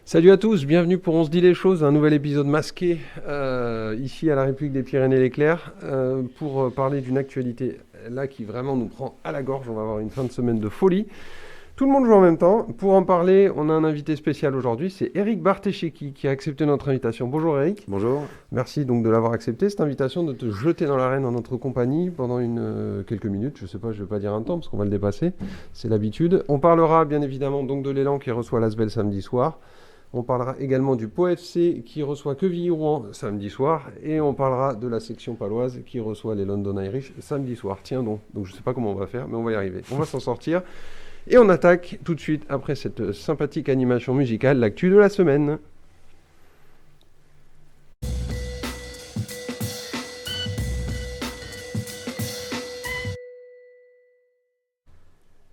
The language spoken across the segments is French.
Salut à tous, bienvenue pour On se dit les choses, un nouvel épisode masqué ici à la République des Pyrénées-Léclair pour parler d'une actualité là qui vraiment nous prend à la gorge. On va avoir une fin de semaine de folie. Tout le monde joue en même temps. Pour en parler, on a un invité spécial aujourd'hui, c'est Eric Barthécheki qui a accepté notre invitation. Bonjour Eric. Bonjour. Merci donc de l'avoir accepté, cette invitation, de te jeter dans l'arène en notre compagnie pendant quelques minutes. Je ne sais pas, je ne vais pas dire un temps parce qu'on va le dépasser, c'est l'habitude. On parlera bien évidemment donc de l'Élan qui reçoit l'Asvel samedi soir. On parlera également du Pau FC qui reçoit Quevilly-Rouen samedi soir. Et on parlera de la section paloise qui reçoit les London Irish samedi soir. Tiens donc je ne sais pas comment on va faire, mais on va y arriver. On va s'en sortir. Et on attaque tout de suite, après cette sympathique animation musicale, l'actu de la semaine.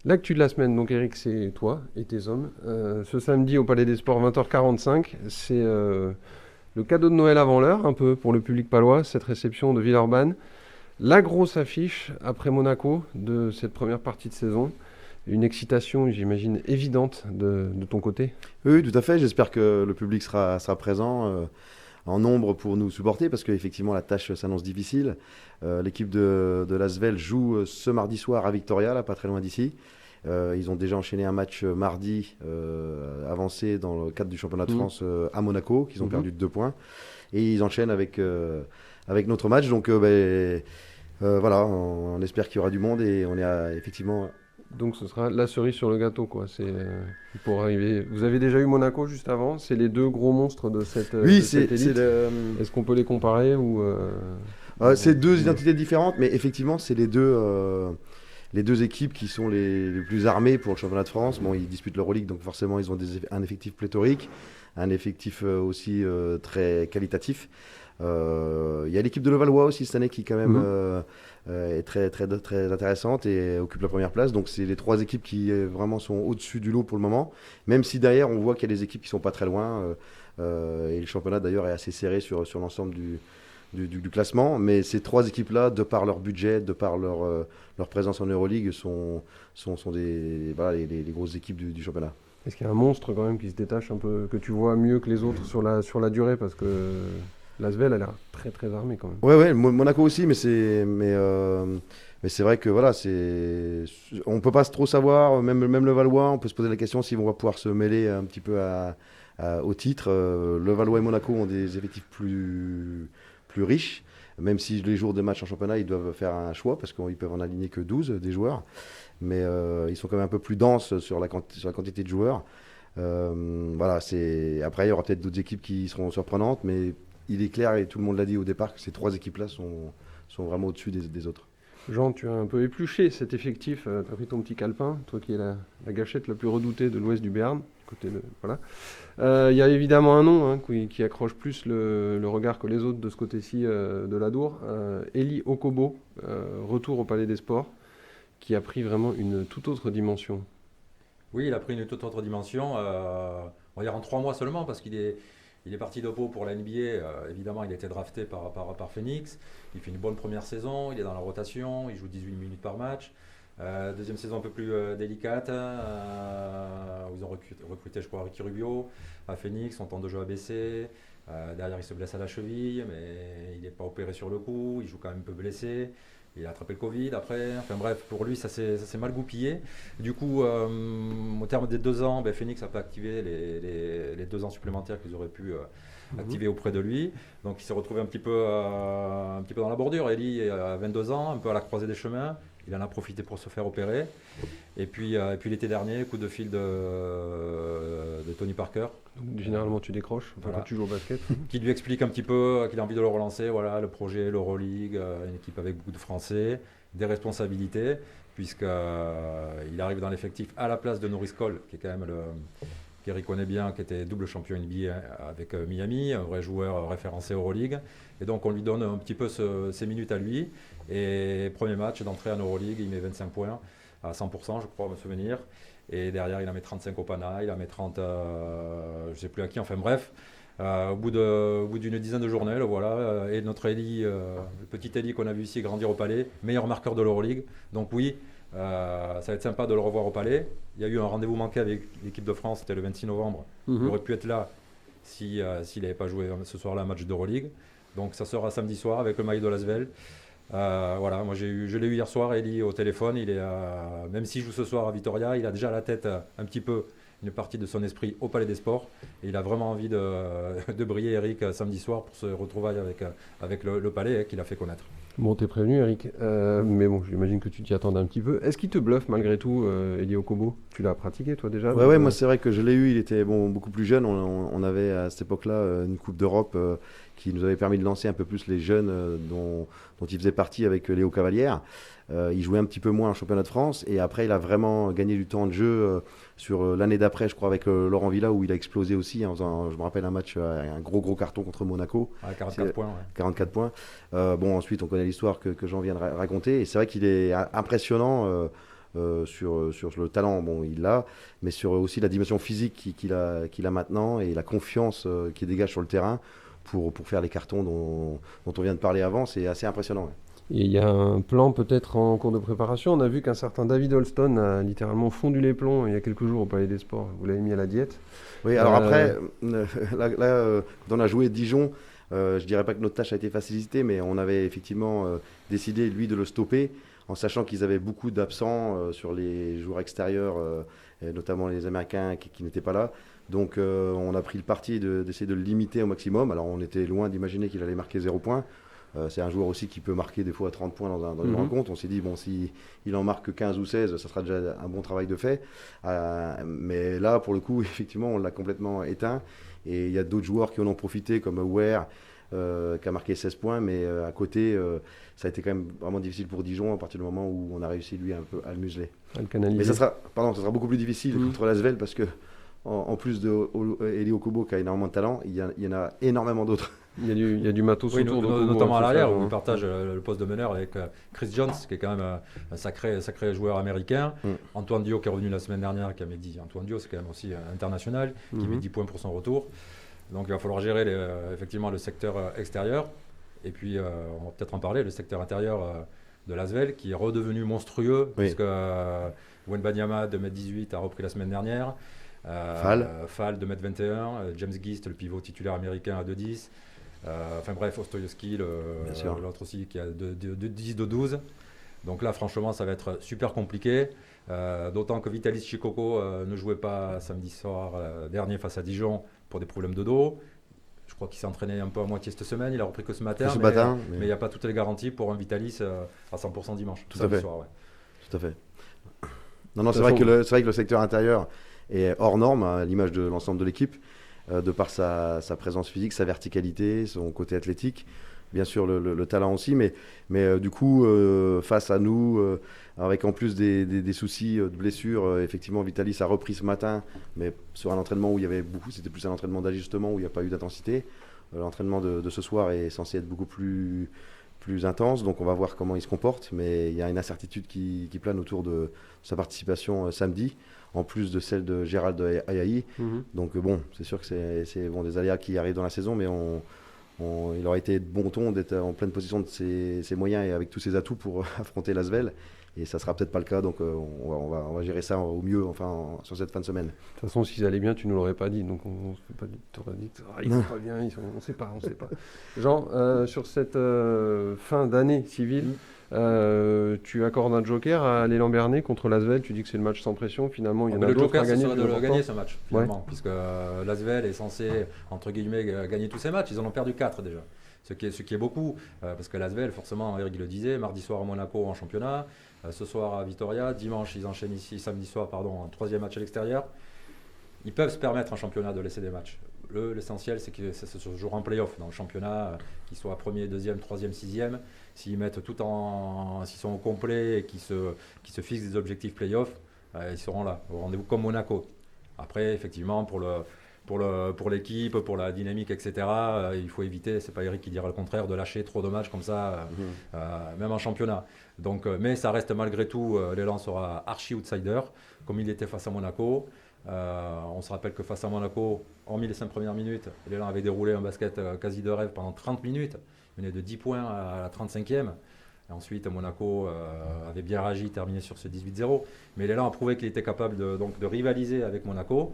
L'actu de la semaine, donc Eric, c'est toi et tes hommes. Ce samedi au Palais des Sports, 20h45, c'est le cadeau de Noël avant l'heure, un peu pour le public palois, cette réception de Villeurbanne. La grosse affiche après Monaco de cette première partie de saison. Une excitation, j'imagine, évidente de ton côté. Oui, tout à fait. J'espère que le public sera présent en nombre pour nous supporter parce qu'effectivement la tâche s'annonce difficile. L'équipe de l'Asvel joue ce mardi soir à Victoria, là, pas très loin d'ici. Ils ont déjà enchaîné un match mardi avancé dans le cadre du championnat de France à Monaco, qu'ils ont perdu de 2 points. Et ils enchaînent avec notre match. Donc voilà, on espère qu'il y aura du monde et on est effectivement... Donc ce sera la cerise sur le gâteau, quoi. C'est pour arriver. Vous avez déjà eu Monaco juste avant. C'est les deux gros monstres de cette élite. Est-ce qu'on peut les comparer ou c'est deux identités différentes, mais effectivement, c'est les deux équipes qui sont les plus armées pour le championnat de France. Bon, ils disputent l'Euroleague, donc forcément, ils ont un effectif pléthorique, un effectif aussi très qualitatif. Il y a l'équipe de Levallois aussi cette année qui quand même est très, très, très intéressante et occupe la première place. Donc c'est les 3 équipes qui vraiment sont au-dessus du lot pour le moment. Même si derrière on voit qu'il y a des équipes qui sont pas très loin. Et le championnat d'ailleurs est assez serré sur l'ensemble du classement. Mais ces 3 équipes-là, de par leur budget, de par leur présence en Euroleague, sont voilà, les grosses équipes du championnat. Est-ce qu'il y a un monstre quand même qui se détache un peu, que tu vois mieux que les autres sur la durée, parce que l'Asvel a l'air très très armée quand même. Ouais, Monaco aussi, mais c'est vrai que voilà, on peut pas trop savoir. Même le Valois, on peut se poser la question si on va pouvoir se mêler un petit peu au titre. Le Valois et Monaco ont des effectifs plus riches, même si les jours de match en championnat, ils doivent faire un choix parce qu'ils peuvent en aligner que 12 des joueurs, mais ils sont quand même un peu plus denses sur la quantité de joueurs. Voilà, après il y aura peut-être d'autres équipes qui seront surprenantes, mais il est clair, et tout le monde l'a dit au départ, que ces 3 équipes-là sont vraiment au-dessus des autres. Jean, tu as un peu épluché cet effectif. Tu as pris ton petit calepin, toi qui es la gâchette la plus redoutée de l'ouest du Béarn. Voilà. Il y a évidemment un nom qui accroche plus le regard que les autres de ce côté-ci de l'Adour. Eli Okobo, retour au Palais des Sports, qui a pris vraiment une toute autre dimension. Oui, il a pris une toute autre dimension, on va dire en 3 mois seulement, parce qu'il est parti de Pau pour la NBA. Évidemment, il a été drafté par Phoenix. Il fait une bonne première saison, il est dans la rotation, il joue 18 minutes par match. Deuxième saison un peu plus délicate, où ils ont recruté, je crois, Ricky Rubio à Phoenix. Son temps de jeu a baissé. Derrière, il se blesse à la cheville, mais il n'est pas opéré sur le coup. Il joue quand même un peu blessé. Il a attrapé le Covid après. Enfin bref, pour lui, ça s'est mal goupillé. Du coup, au terme des 2 ans, Phoenix n'a pas activé les 2 ans supplémentaires qu'ils auraient pu activer auprès de lui. Donc il s'est retrouvé un petit peu dans la bordure. Eli a 22 ans, un peu à la croisée des chemins. Il en a profité pour se faire opérer. Et puis l'été dernier, coup de fil de Tony Parker. Donc, généralement, tu décroches voilà. Quand tu joues au basket. Qui lui explique un petit peu qu'il a envie de le relancer. Voilà, le projet, l'Euroleague, une équipe avec beaucoup de Français, des responsabilités, puisqu'il arrive dans l'effectif à la place de Norris Cole, qui est quand même qu'Eric connaît bien, qui était double champion NBA avec Miami, un vrai joueur référencé Euroleague. Et donc on lui donne un petit peu ses minutes à lui. Et premier match d'entrée en Euroleague, il met 25 points à 100%, je crois me souvenir. Et derrière, il en met 35 au Pana, il en met 30, je ne sais plus à qui, enfin bref. Au bout d'une dizaine de journées, le voilà. Et notre Eli, le petit Eli qu'on a vu ici grandir au Palais, meilleur marqueur de l'Euroleague. Donc oui, Ça va être sympa de le revoir au Palais. Il y a eu un rendez-vous manqué avec l'équipe de France, c'était le 26 novembre. Il aurait pu être là s'il n'avait pas joué ce soir-là un match d'Euroleague. Donc ça sera samedi soir avec le maillot de l'Asvel. Voilà, moi je l'ai eu hier soir, Eli au téléphone. Même s'il joue ce soir à Vitoria, il a déjà la tête un petit peu une partie de son esprit au Palais des Sports. Et il a vraiment envie de briller, Eric, samedi soir pour se retrouver avec le Palais qu'il a fait connaître. Bon, t'es prévenu, Eric. Mais bon, j'imagine que tu t'y attendais un petit peu. Est-ce qu'il te bluffe malgré tout, Eli Okobo? Tu l'as pratiqué, toi, déjà? Ouais, moi c'est vrai que je l'ai eu, il était beaucoup plus jeune. On avait à cette époque-là une Coupe d'Europe qui nous avait permis de lancer un peu plus les jeunes dont il faisait partie avec Léo Cavalière. Il jouait un petit peu moins en championnat de France et après il a vraiment gagné du temps de jeu sur l'année d'après, je crois, avec Laurent Villa où il a explosé aussi en faisant, je me rappelle, un match, un gros carton contre Monaco. 44 points. Ouais. 44 points. Ensuite on connaît l'histoire que Jean vient de raconter et c'est vrai qu'il est impressionnant. Sur le talent, il l'a, mais sur aussi la dimension physique qu'il a maintenant et la confiance qu'il dégage sur le terrain pour faire les cartons dont on vient de parler avant, c'est assez impressionnant. Ouais. Et il y a un plan peut-être en cours de préparation. On a vu qu'un certain David Holston a littéralement fondu les plombs il y a quelques jours au Palais des Sports. Vous l'avez mis à la diète. Oui, alors après, on a joué Dijon. Je dirais pas que notre tâche a été facilitée, mais on avait effectivement décidé, lui, de le stopper, en sachant qu'ils avaient beaucoup d'absents sur les joueurs extérieurs, et notamment les Américains qui n'étaient pas là. Donc on a pris le parti d'essayer de le limiter au maximum. Alors on était loin d'imaginer qu'il allait marquer 0 points. C'est un joueur aussi qui peut marquer des fois 30 points dans une rencontre. On s'est dit, s'il en marque 15 ou 16, ça sera déjà un bon travail de fait. Mais là, pour le coup, effectivement, on l'a complètement éteint. Et il y a d'autres joueurs qui en ont profité, comme Ware, qui a marqué 16 points. Mais à côté, ça a été quand même vraiment difficile pour Dijon à partir du moment où on a réussi, lui, un peu à le museler. À le canaliser. Mais ça sera beaucoup plus difficile contre l'Asvel parce que, en plus de Eli Okobo qui a énormément de talent, il y en a énormément d'autres. Il y a du matos autour de notamment à l'arrière où il partage le poste de meneur avec Chris Jones qui est quand même un sacré joueur américain. Antoine Dio qui est revenu la semaine dernière, qui avait dit Antoine Dio c'est quand même aussi international, qui met 10 points pour son retour. Donc il va falloir gérer effectivement le secteur extérieur. Et puis on va peut-être en parler, le secteur intérieur de l'Asvel qui est redevenu monstrueux puisque Wenbanyama de 2m18 a repris la semaine dernière. Fall de 2m21, James Gist le pivot titulaire américain à 2,10. Enfin bref, Ostoyevski, l'autre aussi qui a de 10 de 12. Donc là, franchement, ça va être super compliqué. D'autant que Vitalis Chikoko ne jouait pas samedi soir dernier face à Dijon pour des problèmes de dos. Je crois qu'il s'est entraîné un peu à moitié cette semaine. Il a repris que ce matin. Mais il n'y a pas toutes les garanties pour un Vitalis à 100% dimanche. Tout à fait. Soir, ouais. Tout à fait. Non, c'est vrai que le secteur intérieur est hors norme à l'image de l'ensemble de l'équipe. De par sa présence physique, sa verticalité, son côté athlétique, bien sûr le talent aussi, mais du coup, face à nous, avec en plus des soucis de blessures, effectivement, Vitalis a repris ce matin, mais sur un entraînement où il y avait beaucoup, c'était plus un entraînement d'ajustement où il n'y a pas eu d'intensité. L'entraînement de ce soir est censé être beaucoup plus intense, donc on va voir comment il se comporte, mais il y a une incertitude qui plane autour de sa participation samedi. En plus de celle de Gérald Ayayi. Donc c'est sûr que c'est des aléas qui arrivent dans la saison, mais il aurait été de bon ton d'être en pleine possession de ses moyens et avec tous ses atouts pour affronter l'Asvel. Et ça ne sera peut-être pas le cas, donc on va gérer ça au mieux sur cette fin de semaine. De toute façon, s'ils allaient bien, tu ne nous l'aurais pas dit, donc on se fait pas t'aurais dit ils vont pas bien, on ne sait pas. Jean, sur cette fin d'année civile, tu accordes un joker à l'élan Bernay contre l'Asvel. Tu dis que c'est le match sans pression. Finalement, il y en a d'autres à gagner. Le joker, c'est de gagner ce match, finalement, puisque l'Asvel est censé, entre guillemets, gagner tous ses matchs. Ils en ont perdu 4 déjà, ce qui est beaucoup, parce que l'Asvel, forcément, Eric le disait, mardi soir à Monaco en championnat, ce soir à Vitoria, dimanche ils enchaînent ici, samedi soir, un 3e match à l'extérieur. Ils peuvent se permettre en championnat de laisser des matchs. L'essentiel, c'est que ça se joue en play-off dans le championnat, qu'ils soient 1er, 2e, 3e, 6e. S'ils mettent s'ils sont au complet et qu'ils se fixent des objectifs play-off, ils seront là, au rendez-vous comme Monaco. Après, effectivement, pour l'équipe, pour la dynamique, etc., il faut éviter, c'est pas Eric qui dira le contraire, de lâcher trop de matchs comme ça, même en championnat. Donc, mais ça reste malgré tout, l'élan sera archi-outsider, comme il était face à Monaco. On se rappelle que face à Monaco, hormis les 5 premières minutes, l'élan avait déroulé un basket quasi de rêve pendant 30 minutes. Il venait de 10 points à la 35e. Et ensuite, Monaco avait bien réagi, terminé sur ce 18-0. Mais L'élan a prouvé qu'il était capable de rivaliser avec Monaco.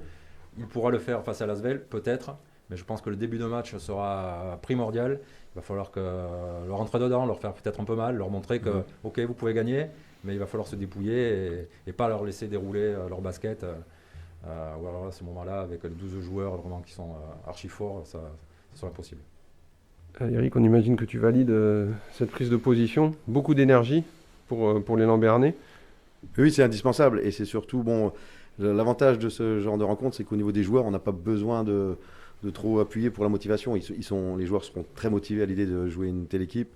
Il pourra le faire face à l'Asvel, peut-être. Mais je pense que le début de match sera primordial. Il va falloir leur rentrer dedans, leur faire peut-être un peu mal, leur montrer que, ok, vous pouvez gagner, mais il va falloir se dépouiller et pas leur laisser dérouler leur basket. Ou alors à ce moment-là, avec les 12 joueurs vraiment qui sont archi forts, ça sera possible. Eric, on imagine que tu valides cette prise de position. Beaucoup d'énergie pour l'élan Bernais. Oui, c'est indispensable. Et c'est surtout, l'avantage de ce genre de rencontre, c'est qu'au niveau des joueurs, on n'a pas besoin de trop appuyer pour la motivation. Les joueurs seront très motivés à l'idée de jouer une telle équipe,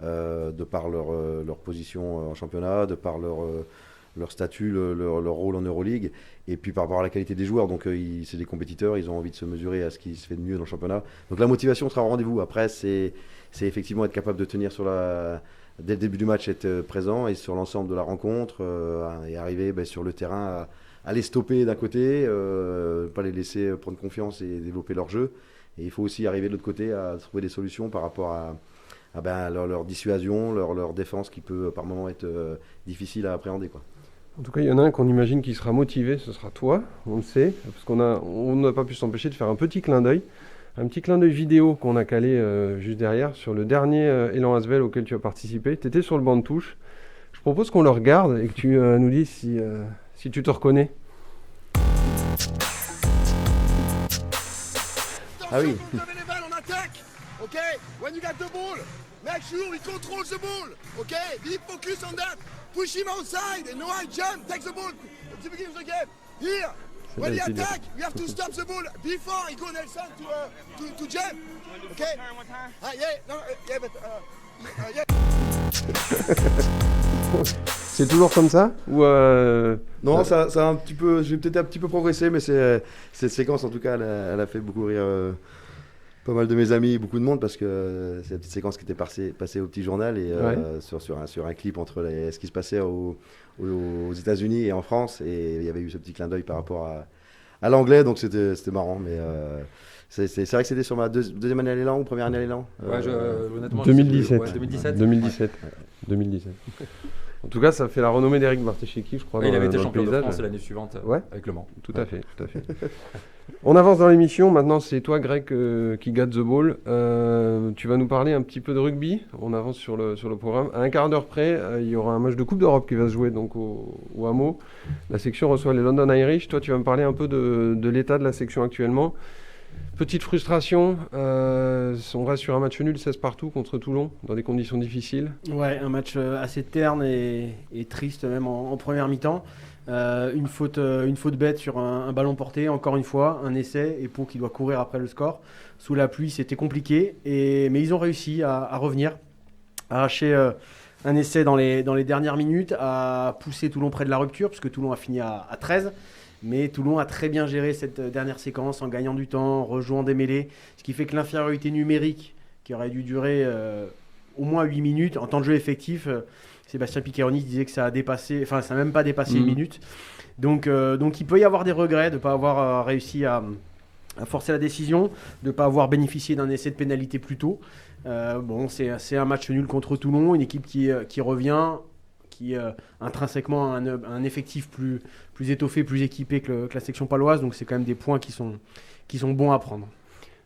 de par leur position en championnat, de par leur statut, leur rôle en Euroleague, et puis par rapport à la qualité des joueurs. Donc c'est des compétiteurs, ils ont envie de se mesurer à ce qui se fait de mieux dans le championnat. Donc la motivation sera au rendez-vous. Après, c'est effectivement être capable de tenir dès le début du match, être présent, et sur l'ensemble de la rencontre, et arriver sur le terrain à les stopper d'un côté, pas les laisser prendre confiance et développer leur jeu. Et il faut aussi arriver de l'autre côté à trouver des solutions par rapport à leur dissuasion, leur défense qui peut par moments être difficile à appréhender, quoi. En tout cas, il y en a un qu'on imagine qui sera motivé, ce sera toi, on le sait, parce qu'on n'a pas pu s'empêcher de faire un petit clin d'œil vidéo qu'on a calé juste derrière sur le dernier Élan Asvel auquel tu as participé. Tu étais sur le banc de touche. Je propose qu'on le regarde et que tu nous dises si tu te reconnais. Ah oui. Vous avez les balles en attaque, ok? When you got the ball, make sure he controls the ball, ok? Be focused on that. Push him outside and no high jump. Take the ball at the beginning of the game. Here, when he attack, you have to stop the ball before he go Nelson to jump, okay? Yeah, no, yeah, but yeah. C'est toujours comme ça ou Non, ça a un petit peu, j'ai peut-être un petit peu progressé, mais cette séquence, en tout cas, elle a fait beaucoup rire pas mal de mes amis, beaucoup de monde, parce que c'est la petite séquence qui était passée au petit journal et sur un clip entre ce qui se passait aux États-Unis et en France, et il y avait eu ce petit clin d'œil par rapport à l'anglais, donc c'était marrant, mais c'est vrai que c'était sur ma deuxième année à l'élan ou première année à l'élan. Honnêtement, 2017. Ouais, 2017. 2017. En tout cas, ça fait la renommée d'Eric Bartesheki, je crois. Il avait été dans le champion de paysage. France l'année suivante avec Le Mans. Tout à fait. On avance dans l'émission. Maintenant, c'est toi, Greg, qui got the ball. Tu vas nous parler un petit peu de rugby. On avance sur le programme. À un quart d'heure près, il y aura un match de Coupe d'Europe qui va se jouer donc au Hameau. La section reçoit les London Irish. Toi, tu vas me parler un peu de l'état de la section actuellement. Petite frustration, on reste sur un match nul 16 partout contre Toulon, dans des conditions difficiles. Ouais, un match assez terne et triste même en première mi-temps. Une faute bête sur un ballon porté, encore une fois, un essai, et Pau qui doit courir après le score. Sous la pluie, c'était compliqué, mais ils ont réussi à revenir, à arracher un essai dans les dernières minutes, à pousser Toulon près de la rupture, puisque Toulon a fini à 13. Mais Toulon a très bien géré cette dernière séquence en gagnant du temps, en rejouant des mêlées, ce qui fait que l'infériorité numérique, qui aurait dû durer au moins 8 minutes, en temps de jeu effectif, Sébastien Piccheroni disait que ça n'a même pas dépassé une minute. Donc il peut y avoir des regrets de ne pas avoir réussi à forcer la décision, de ne pas avoir bénéficié d'un essai de pénalité plus tôt. C'est un match nul contre Toulon, une équipe qui revient, qui intrinsèquement a un effectif plus étoffé, plus équipé que la section paloise. Donc c'est quand même des points qui sont bons à prendre.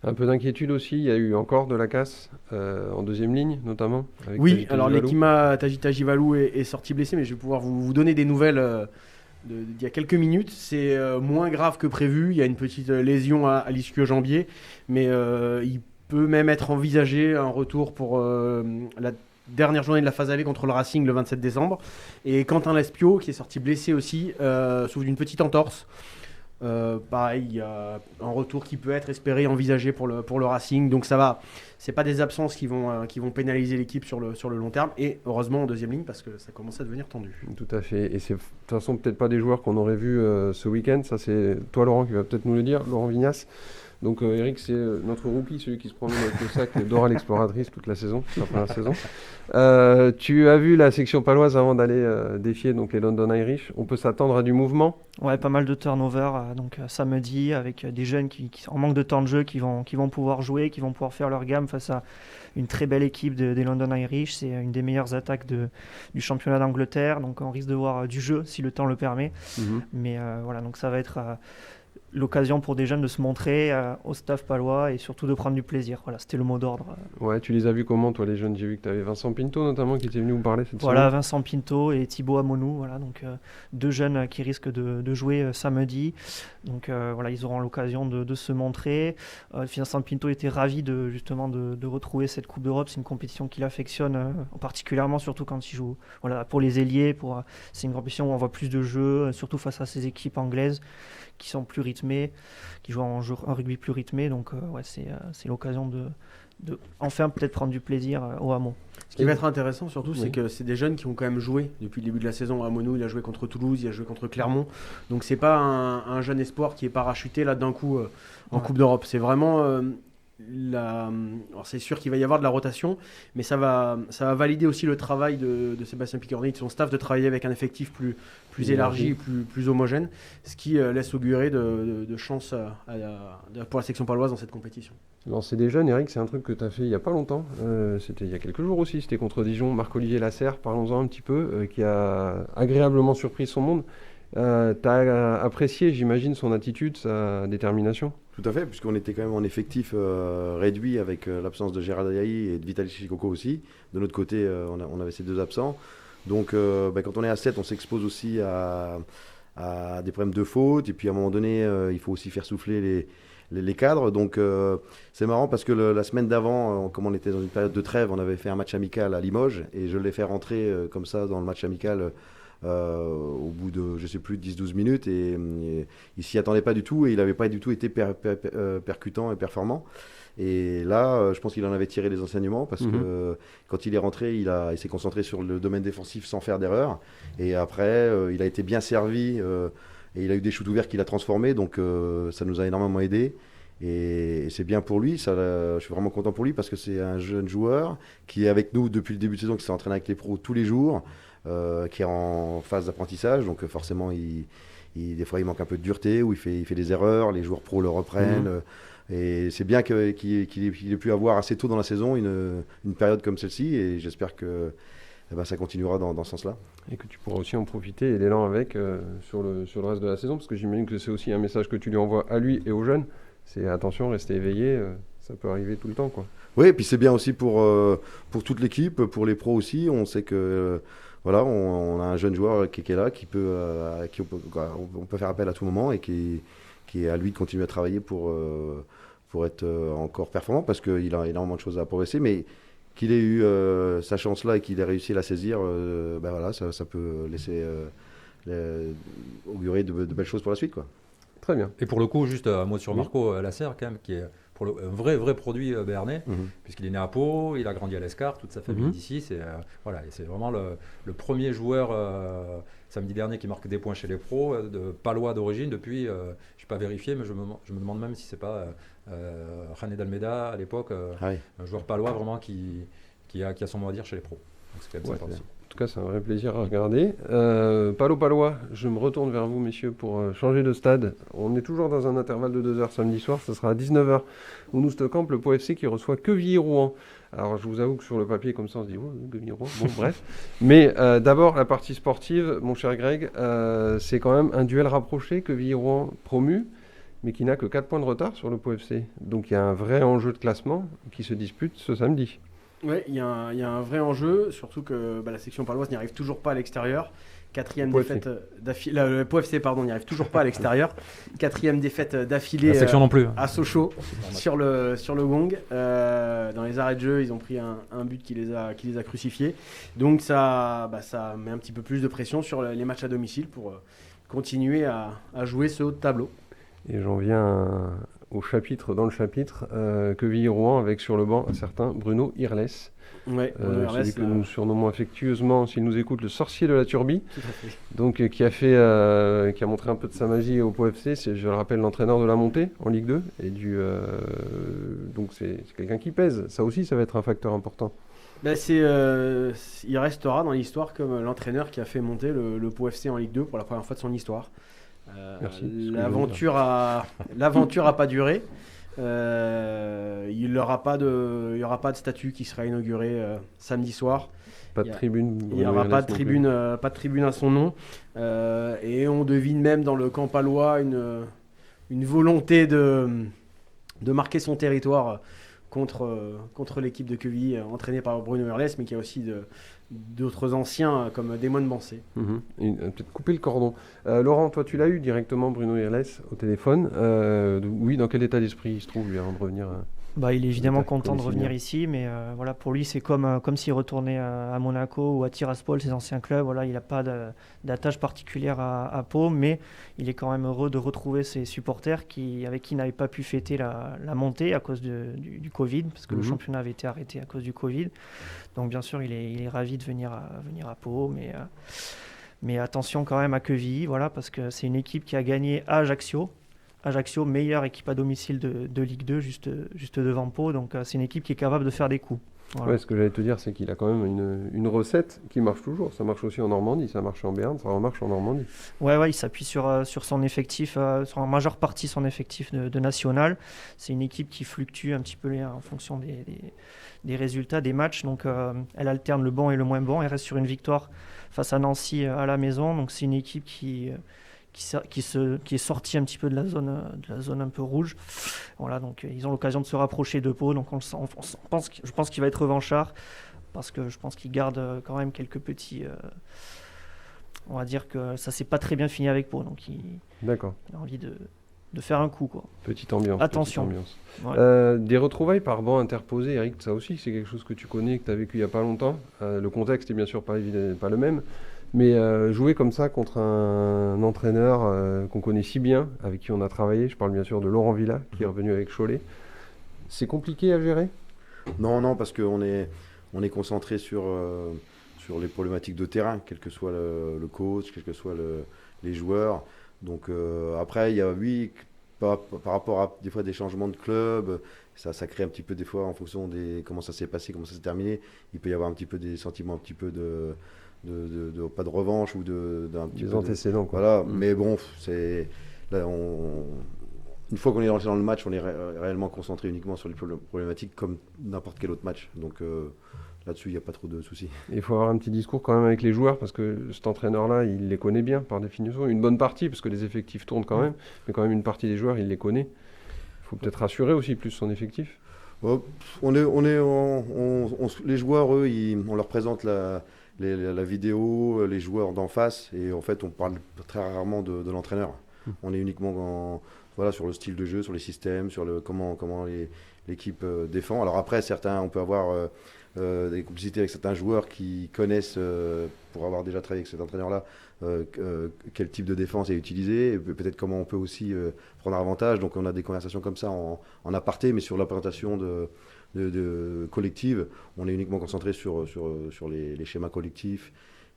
Un peu d'inquiétude aussi, il y a eu encore de la casse en deuxième ligne notamment. Oui, alors Lekima Tajivalou est sorti blessé, mais je vais pouvoir vous donner des nouvelles d'il y a quelques minutes. C'est moins grave que prévu, il y a une petite lésion à l'ischio-jambier, mais il peut même être envisagé un retour pour la dernière journée de la phase allée contre le Racing le 27 décembre. Et Quentin Lespio, qui est sorti blessé aussi, souffre d'une petite entorse. Pareil, il y a un retour qui peut être espéré, envisagé pour le Racing. Donc ça va, c'est pas des absences qui vont pénaliser l'équipe sur le long terme. Et heureusement en deuxième ligne, parce que ça commence à devenir tendu. Tout à fait. Et c'est de toute façon peut-être pas des joueurs qu'on aurait vus ce week-end. Ça c'est toi Laurent qui va peut-être nous le dire, Laurent Vignas. Donc Eric, c'est notre rookie, celui qui se promène avec le sac Dora l'exploratrice toute la saison, la première saison. Tu as vu la section paloise avant d'aller défier donc les London Irish. On peut s'attendre à du mouvement? Ouais, pas mal de turnover samedi avec des jeunes qui en manque de temps de jeu qui vont pouvoir jouer, qui vont pouvoir faire leur gamme face à une très belle équipe des London Irish. C'est une des meilleures attaques du championnat d'Angleterre, donc on risque de voir du jeu si le temps le permet. Mais voilà, donc ça va être l'occasion pour des jeunes de se montrer au staff palois et surtout de prendre du plaisir. Voilà, c'était le mot d'ordre. Ouais, tu les as vus comment, toi, les jeunes? J'ai vu que tu avais Vincent Pinto, notamment, qui était venu vous parler cette Voilà, semaine. Vincent Pinto et Thibaut Amonou, voilà, donc deux jeunes qui risquent de jouer samedi. Donc voilà, ils auront l'occasion de se montrer. Vincent Pinto était ravi justement de retrouver cette Coupe d'Europe. C'est une compétition qu'il affectionne particulièrement, surtout quand il joue. Voilà, pour les ailiers, c'est une compétition où on voit plus de jeux, surtout face à ces équipes anglaises qui sont plus rythmées, qui jouent un rugby plus rythmé. Donc ouais, c'est l'occasion de enfin peut-être prendre du plaisir au Hameau. Ce qui va être intéressant surtout, c'est Oui. que c'est des jeunes qui ont quand même joué depuis le début de la saison. Amonou, il a joué contre Toulouse, il a joué contre Clermont. Donc c'est pas un jeune espoir qui est parachuté là d'un coup en Ouais. Coupe d'Europe. C'est vraiment alors c'est sûr qu'il va y avoir de la rotation, mais ça va valider aussi le travail de Sébastien Picorni et de son staff de travailler avec un effectif plus élargi, plus homogène, ce qui laisse augurer de chances pour la section paloise dans cette compétition. Lancer des jeunes, Eric, c'est un truc que tu as fait il n'y a pas longtemps. C'était il y a quelques jours aussi. C'était contre Dijon. Marc-Olivier Lasserre, parlons-en un petit peu, qui a agréablement surpris son monde. Tu as apprécié, j'imagine, son attitude, sa détermination. Tout à fait, puisqu'on était quand même en effectif réduit avec l'absence de Gérard Ayaï et de Vitaly Chikoko aussi. De notre côté, on avait ces deux absents. Donc quand on est à 7, on s'expose aussi à des problèmes de faute. Et puis à un moment donné, il faut aussi faire souffler les cadres. Donc c'est marrant parce que la semaine d'avant, comme on était dans une période de trêve, on avait fait un match amical à Limoges. Et je l'ai fait rentrer comme ça dans le match amical au bout de, je sais plus, 10-12 minutes. Et il s'y attendait pas du tout. Et il n'avait pas du tout été percutant et performant. Et là, je pense qu'il en avait tiré les enseignements parce que quand il est rentré, il s'est concentré sur le domaine défensif sans faire d'erreur. Et après, il a été bien servi et il a eu des shoots ouverts qu'il a transformés. Donc ça nous a énormément aidé. Et c'est bien pour lui. Je suis vraiment content pour lui parce que c'est un jeune joueur qui est avec nous depuis le début de saison, qui s'est entraîné avec les pros tous les jours, qui est en phase d'apprentissage. Donc forcément, des fois, il manque un peu de dureté ou il fait des erreurs. Les joueurs pros le reprennent. Et c'est bien qu'il ait pu avoir assez tôt dans la saison une période comme celle-ci, et j'espère que ça continuera dans ce sens-là. Et que tu pourras aussi en profiter et l'élan avec sur le reste de la saison, parce que j'imagine que c'est aussi un message que tu lui envoies à lui et aux jeunes. C'est attention, restez éveillés, ça peut arriver tout le temps, quoi. Oui, et puis c'est bien aussi pour toute l'équipe, pour les pros aussi. On sait que voilà, on a un jeune joueur qui est là, à qui on peut faire appel à tout moment, et qui est à lui de continuer à travailler pour être encore performant, parce qu'il a énormément de choses à progresser, mais qu'il ait eu sa chance-là et qu'il ait réussi à la saisir, voilà, ça peut laisser augurer de belles choses pour la suite, quoi. Très bien. Et pour le coup, juste un mot sur Marco Lasserre, quand même, qui est un vrai produit béarnais, puisqu'il est né à Pau, il a grandi à l'Escar, toute sa famille est d'ici. Voilà, et c'est vraiment le premier joueur samedi dernier qui marque des points chez les pros, de palois d'origine. Depuis, je n'ai pas vérifié, mais je me demande même si c'est pas Jané d'Almeida à l'époque, un joueur palois vraiment qui a son mot à dire chez les pros. Donc c'est quand même sympa aussi. En tout cas, c'est un vrai plaisir à regarder. Palois, je me retourne vers vous, messieurs, pour changer de stade. On est toujours dans un intervalle de 2 heures samedi soir. Ce sera à 19h au Noustecamp, le Pau FC qui reçoit Quevilly-Rouen. Alors, je vous avoue que sur le papier, comme ça, on se dit oh, Quevilly-Rouen. Bon, bref. Mais d'abord, la partie sportive, mon cher Greg, c'est quand même un duel rapproché. Quevilly-Rouen promu, mais qui n'a que 4 points de retard sur le Pau FC. Donc, il y a un vrai enjeu de classement qui se dispute ce samedi. Oui, il y a un vrai enjeu, surtout que la section paloise n'y arrive toujours pas à l'extérieur. Quatrième défaite d'affilée. Le Pau FC, pardon, n'y arrive toujours pas à l'extérieur. Quatrième défaite d'affilée. La section non plus. À Sochaux, sur le gong. Dans les arrêts de jeu, ils ont pris un but qui les a crucifiés. Donc ça met un petit peu plus de pression sur les matchs à domicile pour continuer à jouer ce haut de tableau. Et j'en viens au chapitre, dans le chapitre, Quevilly-Rouen, avec sur le banc un certain Bruno Irles. Ouais, Bruno Irles, Celui que nous surnommons affectueusement, s'il nous écoute, le sorcier de la Turbie. tout à fait. Donc, qui a montré un peu de sa magie au Pau FC. C'est, je le rappelle, l'entraîneur de la montée en Ligue 2. Et donc, c'est quelqu'un qui pèse. Ça aussi, ça va être un facteur important. Ben, il restera dans l'histoire comme l'entraîneur qui a fait monter le Pau FC en Ligue 2 pour la première fois de son histoire. Merci. L'aventure a pas duré. Il n'y aura pas de statue qui sera inaugurée samedi soir. Pas de tribune. Il n'y aura pas de tribune à son nom. Et on devine même dans le camp palois une volonté de marquer son territoire contre l'équipe de Quevilly entraînée par Bruno Irles, mais qui a aussi d'autres anciens comme Damon Bancé. Peut-être couper le cordon. Laurent, toi tu l'as eu directement, Bruno Irles, au téléphone. Oui, dans quel état d'esprit il se trouve lui avant de revenir Il est évidemment Contact content de revenir domiciliaire. ici, mais voilà, pour lui c'est comme s'il retournait à Monaco ou à Tiraspol, ses anciens clubs. Voilà, il n'a pas d'attache particulière à Pau, mais il est quand même heureux de retrouver ses supporters avec qui il n'avait pas pu fêter la montée à cause du Covid, parce que le championnat avait été arrêté à cause du Covid. Donc bien sûr, il est ravi de venir à Pau, mais attention quand même à Quevilly, voilà, parce que c'est une équipe qui a gagné à Ajaccio. Ajaccio, meilleure équipe à domicile de Ligue 2, juste devant Pau. Donc c'est une équipe qui est capable de faire des coups. Voilà. Ouais, ce que j'allais te dire, c'est qu'il a quand même une recette qui marche toujours. Ça marche aussi en Normandie, ça marche en Béarn, ça remarche en Normandie. Ouais, il s'appuie sur son effectif, sur en majeure partie son effectif de national. C'est une équipe qui fluctue un petit peu en fonction des résultats des matchs. Donc elle alterne le bon et le moins bon. Elle reste sur une victoire face à Nancy à la maison. Donc c'est une équipe qui est sorti un petit peu de la zone un peu rouge. Voilà, donc ils ont l'occasion de se rapprocher de Pau. Donc je pense qu'il va être revanchard parce que je pense qu'il garde quand même quelques petits. On va dire que ça s'est pas très bien fini avec Pau, donc il a envie de faire un coup, quoi. Petite ambiance. Attention. Petite ambiance. Ouais. Des retrouvailles par banc interposé, Eric, ça aussi c'est quelque chose que tu connais, que tu as vécu il n'y a pas longtemps. Le contexte est bien sûr pas le même. Mais jouer comme ça contre un entraîneur qu'on connaît si bien, avec qui on a travaillé, je parle bien sûr de Laurent Villa, qui est revenu avec Cholet, c'est compliqué à gérer ? Non, parce qu'on est concentré sur les problématiques de terrain, quel que soit le coach, quel que soit les joueurs. Donc après, il y a par rapport à des fois des changements de club, ça crée un petit peu des fois en fonction de comment ça s'est passé, comment ça s'est terminé. Il peut y avoir un petit peu des sentiments un petit peu pas de revanche ou d'un petit des peu antécédents, quoi. Voilà, mais bon, là, une fois qu'on est lancé dans le match, on est réellement concentré uniquement sur les problématiques comme n'importe quel autre match. Donc là-dessus, il n'y a pas trop de soucis. Il faut avoir un petit discours quand même avec les joueurs parce que cet entraîneur-là, il les connaît bien par définition. Une bonne partie, parce que les effectifs tournent quand même, mais quand même une partie des joueurs, il les connaît. Il faut peut-être rassurer aussi plus son effectif. Les joueurs, eux, on leur présente la vidéo, les joueurs d'en face, et en fait on parle très rarement de l'entraîneur. On est uniquement sur le style de jeu, sur les systèmes, sur comment l'équipe défend. Alors après, on peut avoir des complicités avec certains joueurs qui connaissent, pour avoir déjà travaillé avec cet entraîneur-là, quel type de défense est utilisé, et peut-être comment on peut aussi prendre avantage. Donc on a des conversations comme ça en aparté, mais sur la présentation de collective, on est uniquement concentré sur les schémas collectifs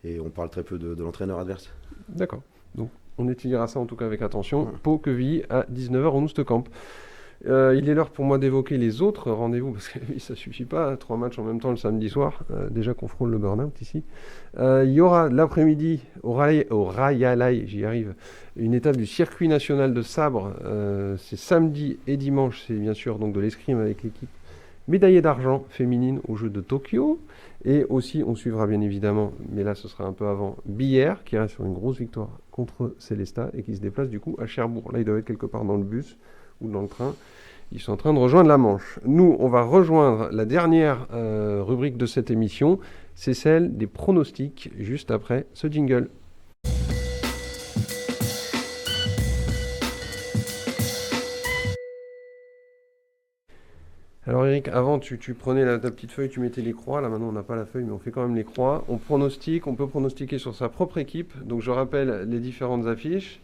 et on parle très peu de l'entraîneur adverse. D'accord. Donc on étudiera ça en tout cas avec attention. Pau Quevilly à 19h au Noustecamp. Il est l'heure pour moi d'évoquer les autres rendez-vous parce que ça suffit pas, 3 matchs en même temps le samedi soir, déjà qu'on frôle le burn-out ici. Il y aura l'après-midi au Rayalay, j'y arrive, une étape du circuit national de sabre. C'est samedi et dimanche, c'est bien sûr donc de l'escrime avec l'équipe médaillée d'argent féminine aux Jeux de Tokyo. Et aussi, on suivra bien évidemment, mais là ce sera un peu avant, Billère, qui reste sur une grosse victoire contre Célestat et qui se déplace du coup à Cherbourg. Là, ils doivent être quelque part dans le bus ou dans le train. Ils sont en train de rejoindre la Manche. Nous, on va rejoindre la dernière rubrique de cette émission, c'est celle des pronostics, juste après ce jingle. Alors Eric, avant tu prenais ta petite feuille, tu mettais les croix, là maintenant on n'a pas la feuille mais on fait quand même les croix. On peut pronostiquer sur sa propre équipe, donc je rappelle les différentes affiches.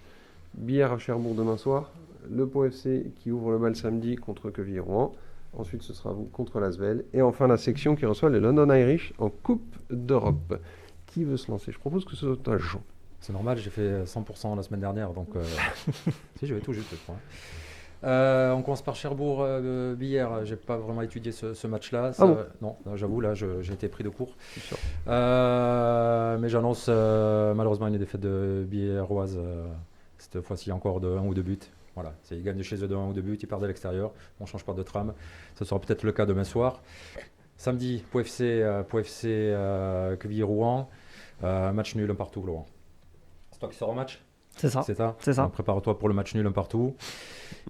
Billère à Cherbourg demain soir, le Pau FC qui ouvre le bal samedi contre Quevilly-Rouen. Ensuite, ce sera vous contre l'Asvel. Et enfin, la section qui reçoit les London Irish en Coupe d'Europe. Qui veut se lancer? Je propose que ce soit un Jean. C'est normal, j'ai fait 100% la semaine dernière, donc si j'avais tout juste, je crois. On commence par Cherbourg-Billère. J'ai pas vraiment étudié ce match-là. Ah bon Non, j'avoue, là, j'ai été pris de court. C'est sûr. Mais j'annonce malheureusement une défaite de Billéroise. Cette fois-ci encore de 1 ou 2 buts. Voilà, ils gagnent de chez eux de 1 ou 2 buts, ils perdent à l'extérieur. On ne change pas de trame. Ce sera peut-être le cas demain soir. Samedi, Pau FC Quevilly-Rouen. Match nul, un partout, Laurent. C'est toi qui sors au match? C'est ça. C'est ça. C'est ça. Prépare-toi pour le match nul un partout.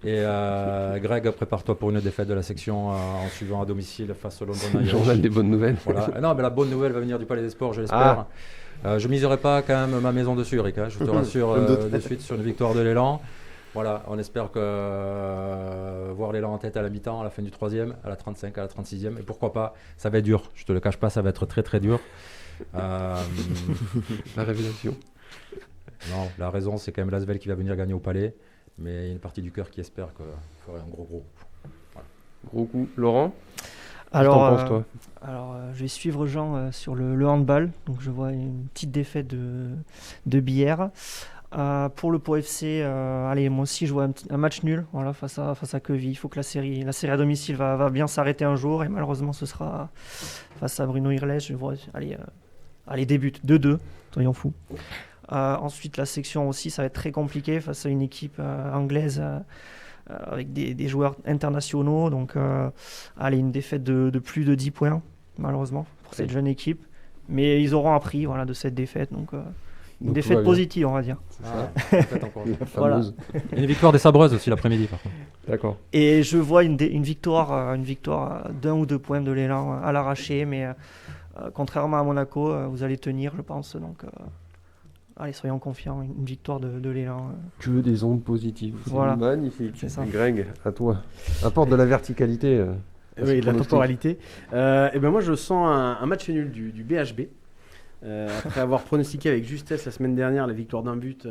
Et Greg, prépare-toi pour une défaite de la section en suivant à domicile face au London Le Irish. journal des bonnes nouvelles. Voilà. Non, mais la bonne nouvelle va venir du Palais des Sports, je l'espère. Je miserai pas quand même ma maison dessus, Eric. Je te rassure de suite sur une victoire de l'Élan. Voilà, on espère que voir l'Élan en tête à la mi-temps, à la fin du 3e, à la 35, à la 36e. Et pourquoi pas, ça va être dur. Je te le cache pas, ça va être très très dur. La révélation. Non, la raison, c'est quand même l'Asvel qui va venir gagner au Palais. Mais il y a une partie du cœur qui espère qu'il ferait un gros coup. Voilà. Gros coup. Laurent, Alors, qu'est-ce que t'en penses, toi? je vais suivre Jean sur le handball. Donc, je vois une petite défaite de Billère. Pour le Pau FC, allez, moi aussi je vois un match nul, voilà, face à Quevilly. Il faut que la série à domicile va bien s'arrêter un jour, et malheureusement ce sera face à Bruno Irles. Je vois, allez, débute 2-2, soyons fous. Ensuite, la section aussi, ça va être très compliqué face à une équipe anglaise avec des joueurs internationaux. Donc, allez, une défaite de plus de 10 points, malheureusement, pour cette jeune équipe. Mais ils auront appris, voilà, de cette défaite. Donc, une défaite positive, on va dire. Peut-être encore. La fameuse. Une victoire des Sabreuses aussi l'après-midi, par contre. D'accord. Et je vois une victoire d'1 ou 2 points de l'Élan à l'arraché. Mais contrairement à Monaco, vous allez tenir, je pense. Donc, allez, soyons confiants. Une victoire de l'Élan. Que des ondes positives. C'est Voilà. magnifique. C'est ça. Greg, à toi. Apporte de la verticalité. Oui, de la temporalité. Et ben moi, je sens un match nul du BHB. Après avoir pronostiqué avec justesse la semaine dernière la victoire d'un but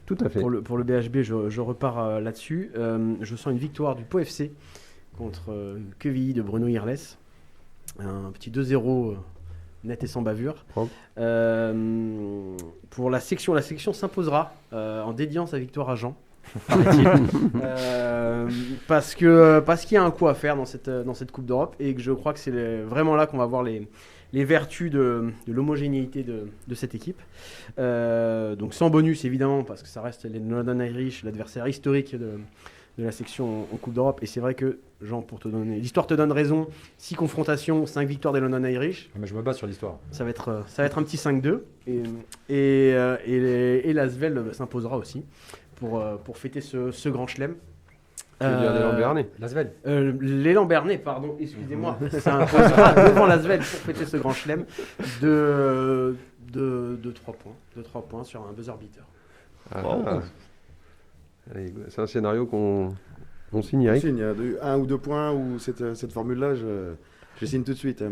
Tout à fait. pour le BHB, je repars là-dessus. Je sens une victoire du Pau FC contre Quevilly de Bruno Irles. Un petit 2-0 net et sans bavure. Propre. Pour la section s'imposera en dédiant sa victoire à Jean. paraît-il. Parce qu'il y a un coup à faire dans cette Coupe d'Europe et que je crois que c'est vraiment là qu'on va voir les vertus de l'homogénéité de cette équipe. Donc sans bonus évidemment, parce que ça reste les London Irish, l'adversaire historique de la section en Coupe d'Europe. Et c'est vrai que, Jean, l'histoire te donne raison, 6 confrontations, 5 victoires des London Irish. Mais je me base sur l'histoire. Ça va être un petit 5-2. Et l'Asvel s'imposera aussi pour fêter ce grand chelem. Tu veux dire l'élan béarnais? L'Asvel. L'élan Bernay, pardon, excusez-moi, ça imposera devant l'Asvel pour fêter ce grand chelem de 3 points. De 3 points sur un buzzer beater. Allez, c'est un scénario qu'on signe, On Eric. signe, 1 ou 2 points ou cette formule-là, je signe tout de suite.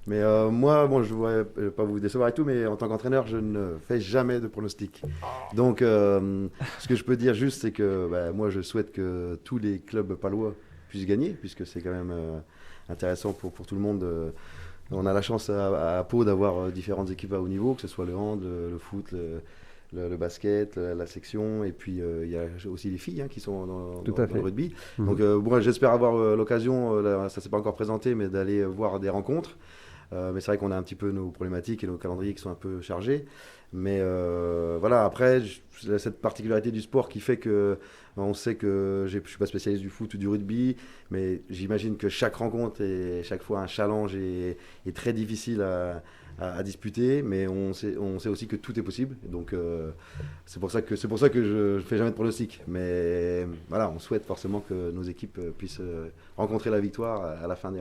Mais moi, bon, je ne vais pas vous décevoir et tout, mais en tant qu'entraîneur, je ne fais jamais de pronostics. Donc, ce que je peux dire juste, c'est que moi, je souhaite que tous les clubs palois puissent gagner, puisque c'est quand même intéressant pour tout le monde. On a la chance à Pau d'avoir différentes équipes à haut niveau, que ce soit le hand, le foot, le basket, la section, et puis il y a aussi les filles qui sont dans le rugby. Donc moi j'espère avoir l'occasion, ça ne s'est pas encore présenté, mais d'aller voir des rencontres. Mais c'est vrai qu'on a un petit peu nos problématiques et nos calendriers qui sont un peu chargés. Mais voilà, après, cette particularité du sport qui fait que on sait que je ne suis pas spécialiste du foot ou du rugby, mais j'imagine que chaque rencontre est chaque fois un challenge et très difficile à disputer, mais on sait aussi que tout est possible. Donc c'est pour ça que je ne fais jamais de pronostic. Mais voilà, on souhaite forcément que nos équipes puissent rencontrer la victoire à la fin de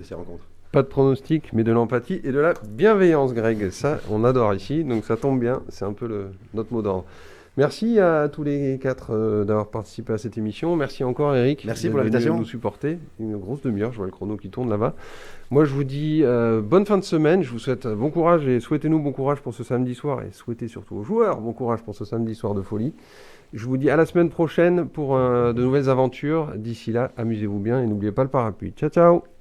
ces rencontres. Pas de pronostic, mais de l'empathie et de la bienveillance, Greg. Ça, on adore ici, donc ça tombe bien. C'est un peu notre mot d'ordre. Merci à tous les 4 d'avoir participé à cette émission. Merci encore Eric. Merci pour d'être venu l'invitation. nous supporter. Une grosse demi-heure, je vois le chrono qui tourne là-bas. Moi je vous dis bonne fin de semaine. Je vous souhaite bon courage et souhaitez-nous bon courage pour ce samedi soir. Et souhaitez surtout aux joueurs bon courage pour ce samedi soir de folie. Je vous dis à la semaine prochaine pour de nouvelles aventures. D'ici là, amusez-vous bien et n'oubliez pas le parapluie. Ciao ciao.